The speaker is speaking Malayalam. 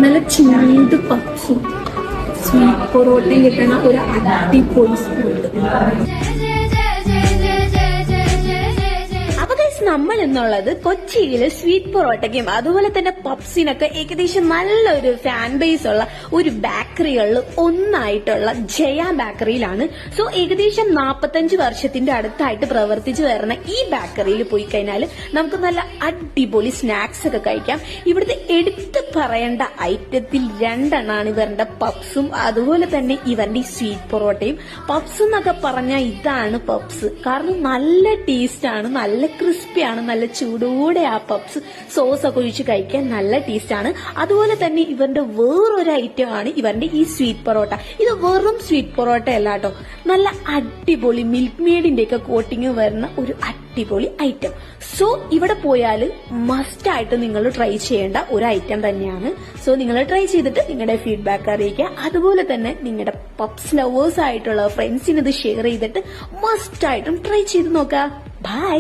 നല്ല ചൂട് പപ്സും സ്വീറ്റ് പൊറോട്ടയും കിട്ടുന്ന ഒരു അടിപൊളി സ്പോട്ട്. നമ്മൾ എന്നുള്ളത് കൊച്ചിയില് സ്വീറ്റ് പൊറോട്ടയ്ക്കും അതുപോലെ തന്നെ പപ്സിനൊക്കെ ഏകദേശം നല്ലൊരു ഫാൻ ബേസ് ഉള്ള ഒരു ബേക്കറികളിൽ ഒന്നായിട്ടുള്ള ജയ ബേക്കറിയിലാണ്. സോ ഏകദേശം 45 വർഷത്തിന്റെ അടുത്തായിട്ട് പ്രവർത്തിച്ചു വരുന്ന ഈ ബേക്കറിയിൽ പോയി കഴിഞ്ഞാൽ നമുക്ക് നല്ല അടിപൊളി സ്നാക്സ് ഒക്കെ കഴിക്കാം. ഇവിടുത്തെ എടുത്തു പറയേണ്ട ഐറ്റത്തിൽ 2 എണ്ണമാണ് ഇവരുടെ പപ്സും അതുപോലെ തന്നെ ഇവരുടെ സ്വീറ്റ് പൊറോട്ടയും. പപ്സ് എന്നൊക്കെ പറഞ്ഞാൽ ഇതാണ് പപ്സ്. കാരണം നല്ല ടേസ്റ്റ് ആണ്, നല്ല ക്രിസ്പി ആണ്, നല്ല ചൂടോടെ ആ പപ്സ് സോസ് ഒക്കെ ഒഴിച്ച് കഴിക്കാൻ നല്ല ടേസ്റ്റ് ആണ്. അതുപോലെ തന്നെ ഇവരുടെ വേറൊരു ഐറ്റം ആണ് ഇവരുടെ ഈ സ്വീറ്റ് പൊറോട്ട. ഇത് വെറും സ്വീറ്റ് പൊറോട്ട അല്ല കേട്ടോ, നല്ല അടിപൊളി മിൽക്ക് മെയ്ഡിന്റെ ഒക്കെ കോട്ടിങ് വരുന്ന ഒരു അടിപൊളി ഐറ്റം. സോ ഇവിടെ പോയാൽ മസ്റ്റ് ആയിട്ട് നിങ്ങൾ ട്രൈ ചെയ്യേണ്ട ഒരു ഐറ്റം തന്നെയാണ്. സോ നിങ്ങൾ ട്രൈ ചെയ്തിട്ട് നിങ്ങളുടെ ഫീഡ്ബാക്ക് അറിയിക്കുക. അതുപോലെ തന്നെ നിങ്ങളുടെ പപ്സ് ലവേഴ്സ് ആയിട്ടുള്ള ഫ്രണ്ട്സിന് ഇത് ഷെയർ ചെയ്തിട്ട് മസ്റ്റ് ആയിട്ടും ട്രൈ ചെയ്ത് നോക്കുക. ബൈ.